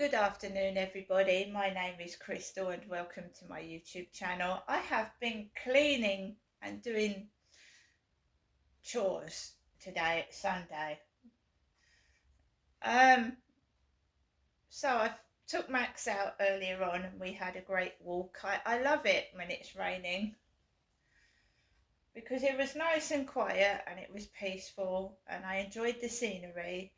Good afternoon, everybody. My name is Crystal, and welcome to my YouTube channel. I have been cleaning and doing chores today, it's Sunday. So I took Max out earlier on and we had a great walk. I love it when it's raining because it was nice and quiet and it was peaceful and I enjoyed the scenery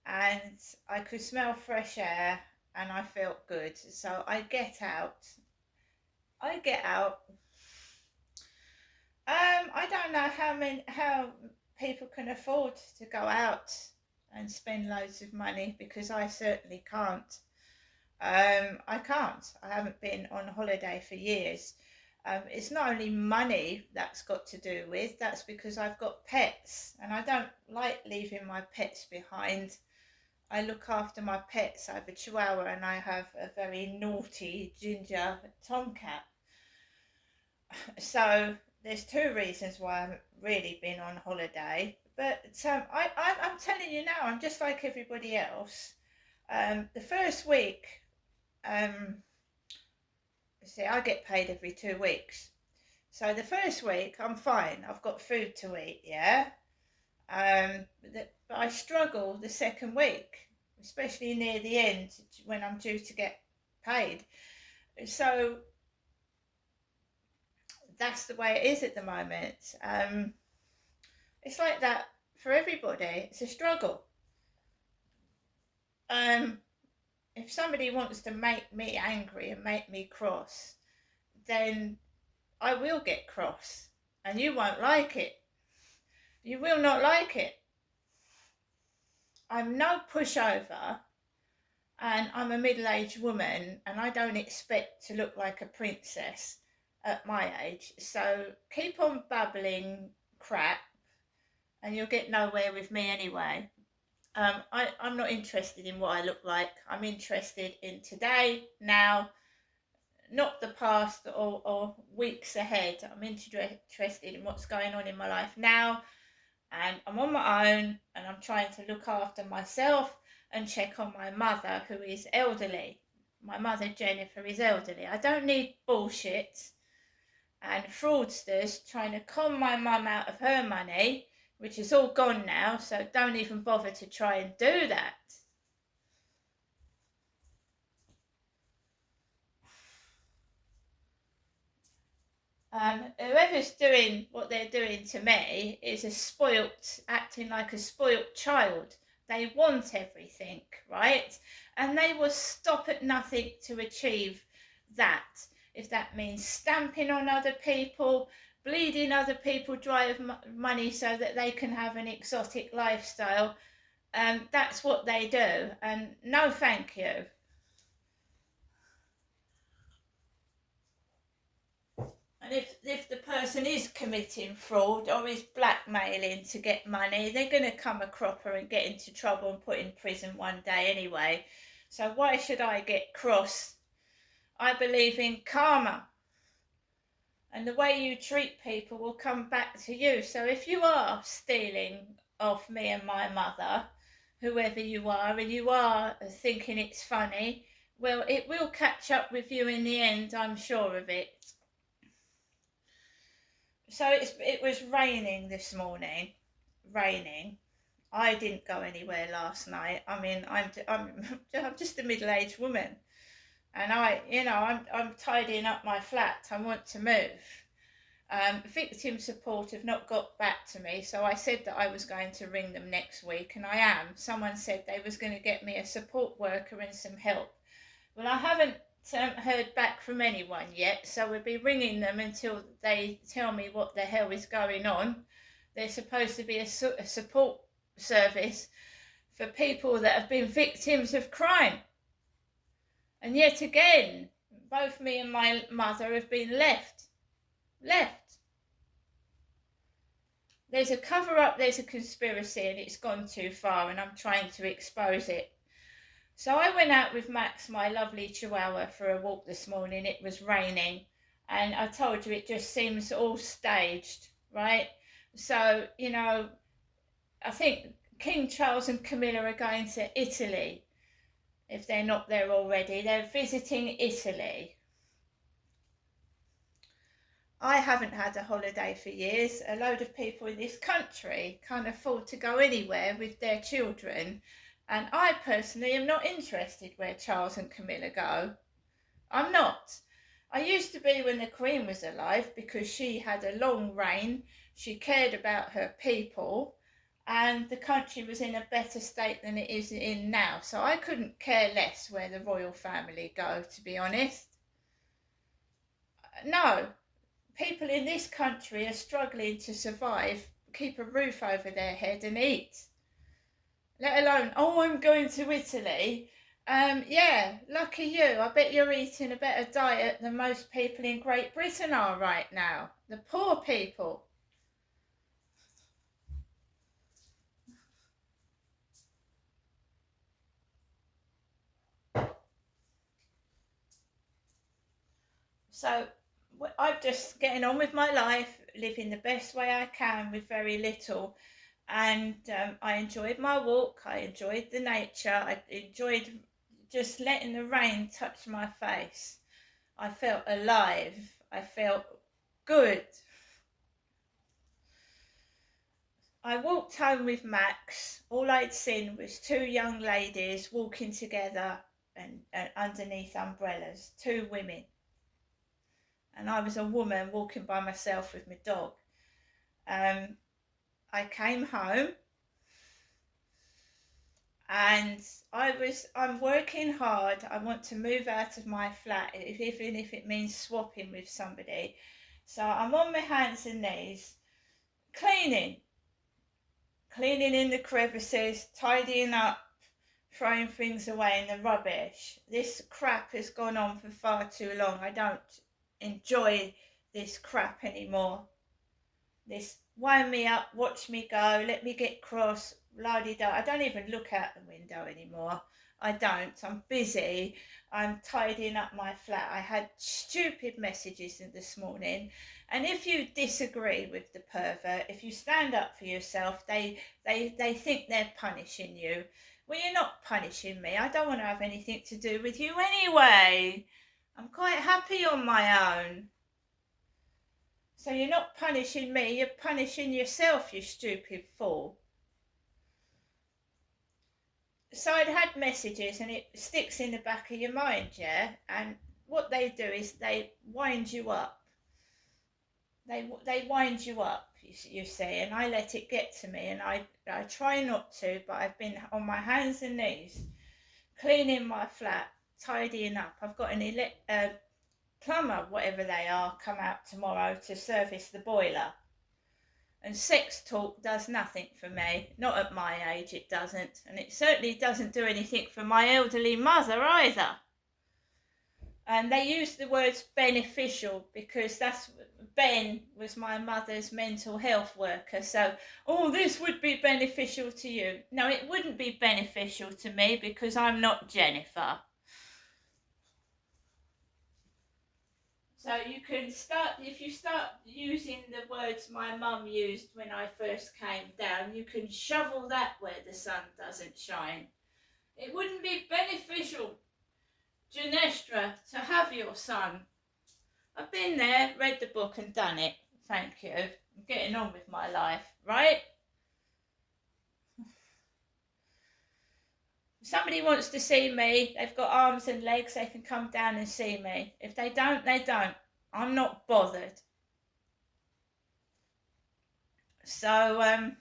and I could smell fresh air and I felt good. So I get out. I don't know how people can afford to go out and spend loads of money because I certainly can't. I can't. I haven't been on holiday for years. It's not only money that's got to do with, that's because I've got pets and I don't like leaving my pets behind. I look after my pets. I have a chihuahua and I have a very naughty ginger tomcat. So there's two reasons why I haven't really been on holiday. But I'm telling you now, I'm just like everybody else. The first week, see, I get paid every 2 weeks. So the first week, I'm fine. I've got food to eat, yeah. But I struggle the second week, especially near the end when I'm due to get paid. So that's the way it is at the moment. It's like that for everybody. It's a struggle. If somebody wants to make me angry and make me cross, then I will get cross and you won't like it. You will not like it. I'm no pushover and I'm a middle-aged woman and I don't expect to look like a princess at my age. So keep on babbling crap and you'll get nowhere with me anyway. I'm not interested in what I look like. I'm interested in today, now, not the past or weeks ahead. I'm interested in what's going on in my life now, and I'm on my own, and I'm trying to look after myself and check on my mother, who is elderly. My mother, Jennifer, is elderly. I don't need bullshit and fraudsters trying to con my mum out of her money, which is all gone now, so don't even bother to try and do that. Whoever's doing what they're doing to me is acting like a spoilt child. They want everything, right? And they will stop at nothing to achieve that. If that means stamping on other people, bleeding other people dry of money so that they can have an exotic lifestyle, that's what they do. And no, thank you. And if the person is committing fraud or is blackmailing to get money, they're going to come a cropper and get into trouble and put in prison one day anyway. So why should I get cross? I believe in karma. And the way you treat people will come back to you. So if you are stealing off me and my mother, whoever you are, and you are thinking it's funny, well, it will catch up with you in the end, I'm sure of it. So it was raining this morning. Raining. I didn't go anywhere last night. I mean, I'm just a middle-aged woman, and I'm tidying up my flat. I want to move. Victim support have not got back to me, so I said that I was going to ring them next week, and I am. Someone said they was going to get me a support worker and some help. Well, I haven't heard back from anyone yet, so we'll be ringing them until they tell me what the hell is going on. There's supposed to be a support service for people that have been victims of crime. And yet again, both me and my mother have been left. There's a cover-up, there's a conspiracy, and it's gone too far, and I'm trying to expose it. So I went out with Max, my lovely chihuahua, for a walk this morning. It was raining, and I told you it just seems all staged, right? So, I think King Charles and Camilla are going to Italy. if they're not there already. They're visiting Italy. I haven't had a holiday for years. A load of people in this country can't afford to go anywhere with their children. And I personally am not interested where Charles and Camilla go. I'm not. I used to be when the Queen was alive because she had a long reign, she cared about her people, and the country was in a better state than it is in now. So I couldn't care less where the royal family go, to be honest. No, people in this country are struggling to survive, keep a roof over their head and eat. Let alone, oh, I'm going to Italy. Yeah, lucky you. I bet you're eating a better diet than most people in Great Britain are right now. The poor people. So I'm just getting on with my life, living the best way I can with very little. And I enjoyed my walk. I enjoyed the nature. I enjoyed just letting the rain touch my face. I felt alive. I felt good. I walked home with Max. All I'd seen was two young ladies walking together and underneath umbrellas, two women. And I was a woman walking by myself with my dog. I came home and I'm working hard. I want to move out of my flat, even if it means swapping with somebody. So I'm on my hands and knees, cleaning in the crevices, tidying up, throwing things away in the rubbish. This crap has gone on for far too long. I don't enjoy this crap anymore. This wind me up, watch me go, let me get cross, la-di-da. I don't even look out the window anymore. I don't. I'm busy. I'm tidying up my flat. I had stupid messages this morning. And if you disagree with the pervert, if you stand up for yourself, they think they're punishing you. Well, you're not punishing me. I don't want to have anything to do with you anyway. I'm quite happy on my own. So you're not punishing me, you're punishing yourself, you stupid fool. So I'd had messages and it sticks in the back of your mind, yeah? And what they do is they wind you up. They wind you up, you see, and I let it get to me, and I try not to, but I've been on my hands and knees, cleaning my flat, tidying up. I've got an plumber, whatever they are, come out tomorrow to service the boiler. And sex talk does nothing for me. Not at my age, it doesn't. And it certainly doesn't do anything for my elderly mother either. And they use the words beneficial because Ben was my mother's mental health worker. So, oh, this would be beneficial to you. No, it wouldn't be beneficial to me because I'm not Jennifer. So you can start, if you start using the words my mum used when I first came down, you can shovel that where the sun doesn't shine. It wouldn't be beneficial, Janestra, to have your son. I've been there, read the book and done it. Thank you. I'm getting on with my life, right? If somebody wants to see me, they've got arms and legs, they can come down and see me. If they don't, they don't. I'm not bothered. So,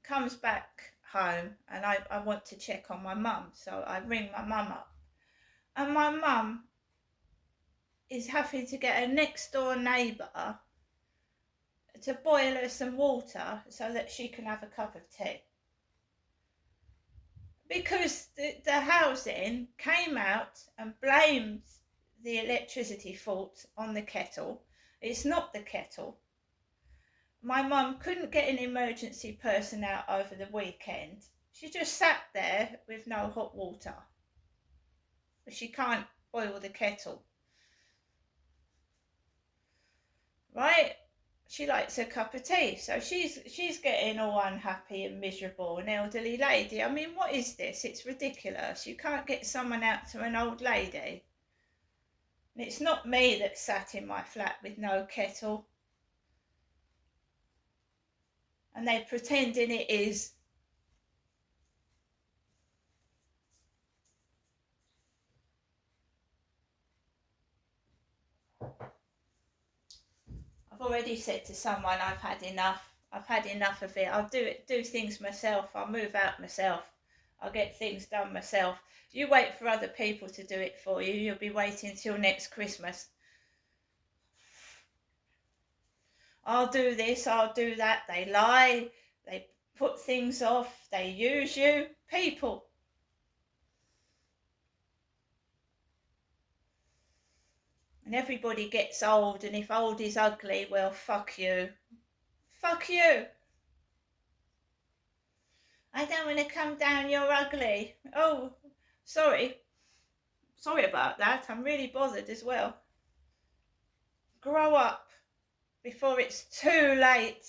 comes back home and I want to check on my mum. So I ring my mum up. And my mum is having to get a next door neighbour to boil her some water so that she can have a cup of tea. Because the housing came out and blamed the electricity fault on the kettle. It's not the kettle. My mum couldn't get an emergency person out over the weekend. She just sat there with no hot water. She can't boil the kettle. Right? she likes a cup of tea, so she's getting all unhappy and miserable, an elderly lady. I mean, what is this? It's ridiculous. You can't get someone out to an old lady. And it's not me that sat in my flat with no kettle. And they're pretending it is. I've already said to someone I've had enough. I've had enough of it. I'll do things myself. I'll move out myself. I'll get things done myself. You wait for other people to do it for you. You'll be waiting till next Christmas. I'll do this, I'll do that. They lie. They put things off. They use you. People. And everybody gets old, and if old is ugly, well, fuck you. Fuck you. I don't want to come down, you're ugly. Oh, sorry. Sorry about that. I'm really bothered as well. Grow up before it's too late.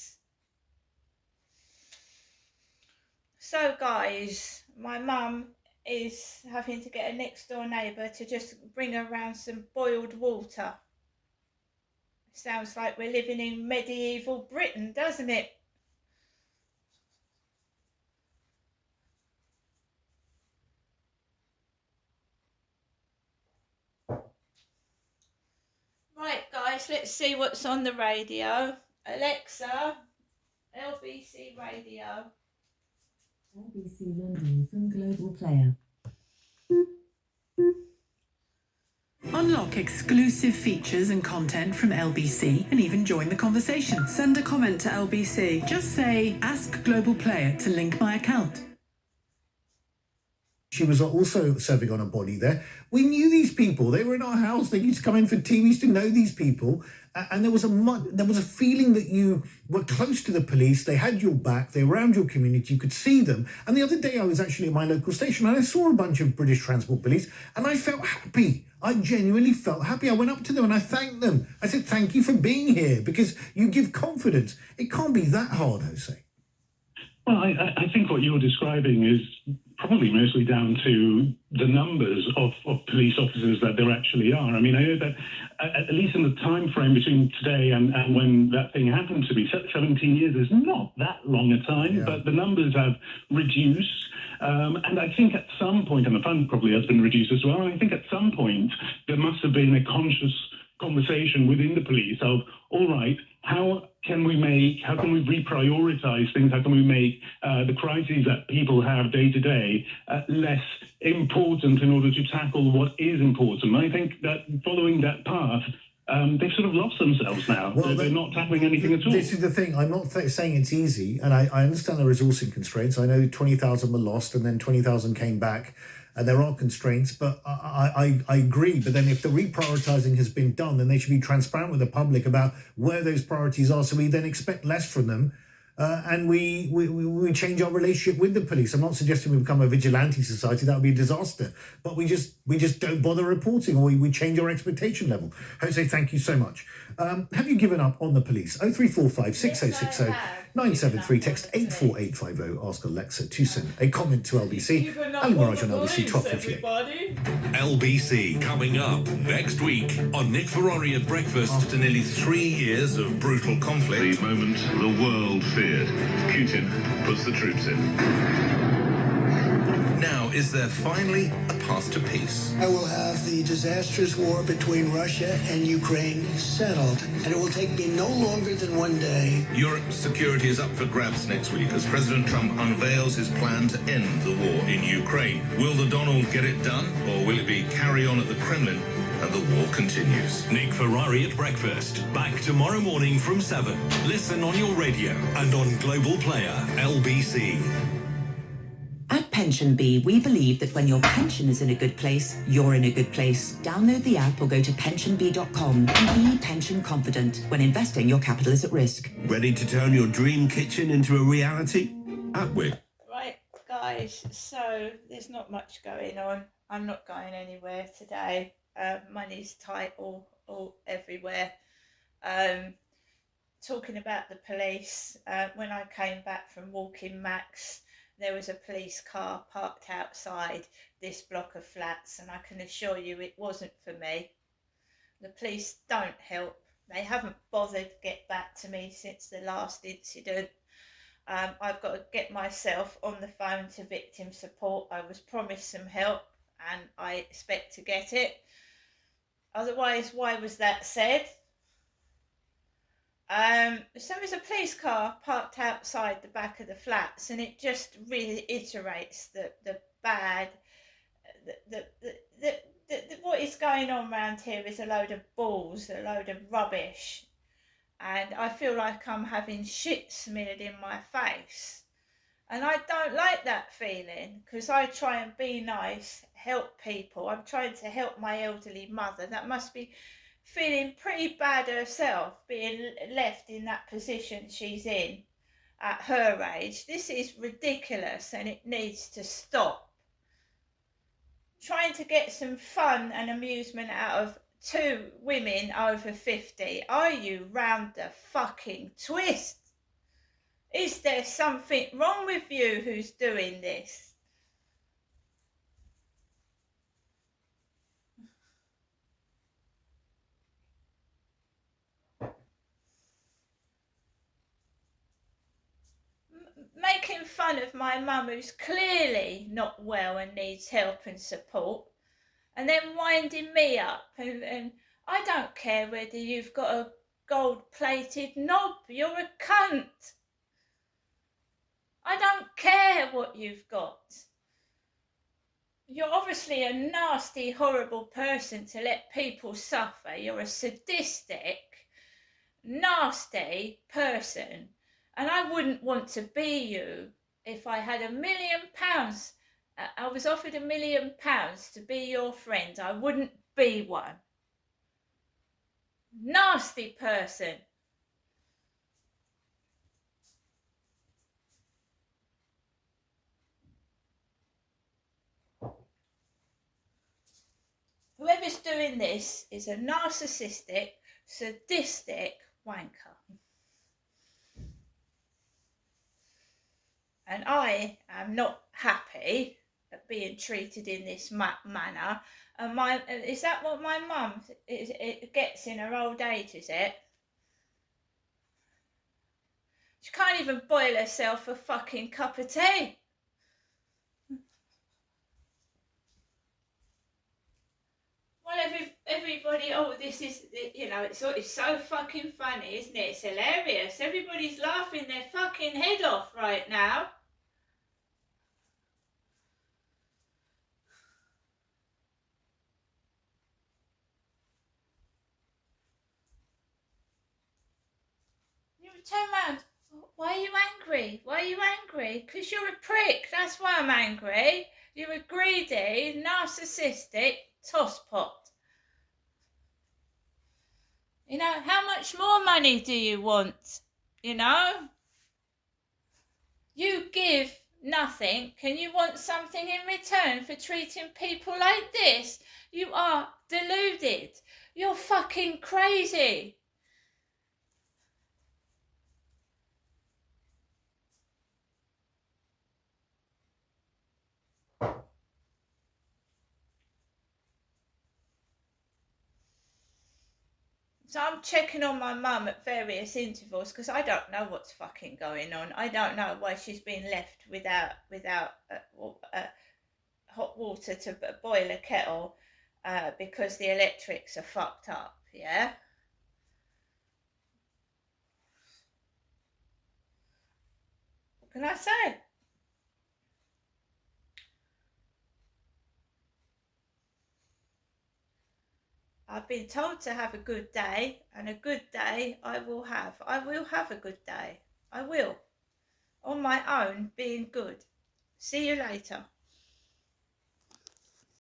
So, guys, my mum is having to get a next door neighbour to just bring her round some boiled water. Sounds like we're living in medieval Britain, doesn't it? Right, guys, let's see what's on the radio. Alexa, LBC Radio. LBC London from Global Player. Unlock exclusive features and content from LBC and even join the conversation. Send a comment to LBC. Just say, ask Global Player to link my account. She was also serving on a body there. We knew these people. They were in our house. They used to come in for tea. We used to know these people. And there was a feeling that you were close to the police. They had your back. They were around your community. You could see them. And the other day I was actually at my local station and I saw a bunch of British Transport Police and I felt happy. I genuinely felt happy. I went up to them and I thanked them. I said, thank you for being here because you give confidence. It can't be that hard, Jose. Well, I think what you're describing is probably mostly down to the numbers of police officers that there actually are. I mean, I know that at least in the time frame between today and when that thing happened to me, 17 years is not that long a time, but the numbers have reduced. And I think at some point, and the fund probably has been reduced as well, and I think at some point there must have been a conscious conversation within the police of, all right, how can we reprioritize things? How can we make the crises that people have day to day less important in order to tackle what is important? And I think that following that path, they've sort of lost themselves now. Well, they're not tackling anything at all. This is the thing. I'm not saying it's easy, and I understand the resourcing constraints. I know 20,000 were lost and then 20,000 came back. And there are constraints, but I agree. But then if the reprioritizing has been done, then they should be transparent with the public about where those priorities are, so we then expect less from them. And we change our relationship with the police. I'm not suggesting we become a vigilante society. That would be a disaster. But we just don't bother reporting, or we change our expectation level. Jose, thank you so much. Have you given up on the police? 0345 6060 973, text 84850. Ask Alexa to send a comment to LBC. Ali Mirage on LBC 1258. LBC coming up next week on Nick Ferrari at breakfast. After nearly 3 years of brutal conflict, the moment the world feared, Putin puts the troops in. now is there finally a path to peace? I will have the disastrous war between Russia and Ukraine settled, and it will take me no longer than 1 day. Europe's security is up for grabs next week as President Trump unveils his plan to end the war in Ukraine. Will the Donald get it done, or will it be carry on at the Kremlin and the war continues? Nick Ferrari at breakfast. Back tomorrow morning from 7. Listen on your radio and on Global Player, LBC. At PensionBee, we believe that when your pension is in a good place, you're in a good place. Download the app or go to pensionbee.com and be pension confident. When investing, your capital is at risk. Ready to turn your dream kitchen into a reality? At Wick. Right, guys, so there's not much going on. I'm not going anywhere today. Money's tight all everywhere. talking about the police, when I came back from walking Max, there was a police car parked outside this block of flats, and I can assure you it wasn't for me. The police don't help. They haven't bothered to get back to me since the last incident. I've got to get myself on the phone to victim support. I was promised some help and I expect to get it. Otherwise, why was that said? So there's a police car parked outside the back of the flats, and it just reiterates the bad, what is going on around here is a load of balls, a load of rubbish, and I feel like I'm having shit smeared in my face. And I don't like that feeling, because I try and be nice, help people. I'm trying to help my elderly mother that must be feeling pretty bad herself, being left in that position she's in at her age. This is ridiculous and it needs to stop. Trying to get some fun and amusement out of two women over 50. Are you round the fucking twist? Is there something wrong with you who's doing this? Making fun of my mum, who's clearly not well and needs help and support, and then winding me up, and I don't care whether you've got a gold-plated knob, you're a cunt. I don't care what you've got. You're obviously a nasty, horrible person to let people suffer. You're a sadistic, nasty person. And I wouldn't want to be you if I had £1 million. I was offered £1 million to be your friend. I wouldn't be one. Nasty person. Whoever's doing this is a narcissistic, sadistic wanker. And I am not happy at being treated in this manner. And is that what my mum gets in her old age, is it? She can't even boil herself a fucking cup of tea. Well, everybody, this is, it's so fucking funny, isn't it? It's hilarious. Everybody's laughing their fucking head off right now. Turn around. Why are you angry? Why are you angry? Because you're a prick. That's why I'm angry. You're a greedy, narcissistic tosspot. How much more money do you want? You give nothing. Can you want something in return for treating people like this? You are deluded. You're fucking crazy. So I'm checking on my mum at various intervals because I don't know what's fucking going on. I don't know why she's been left without hot water to boil a kettle because the electrics are fucked up, yeah? What can I say? I've been told to have a good day, and a good day I will have. I will have a good day. I will. On my own, being good. See you later.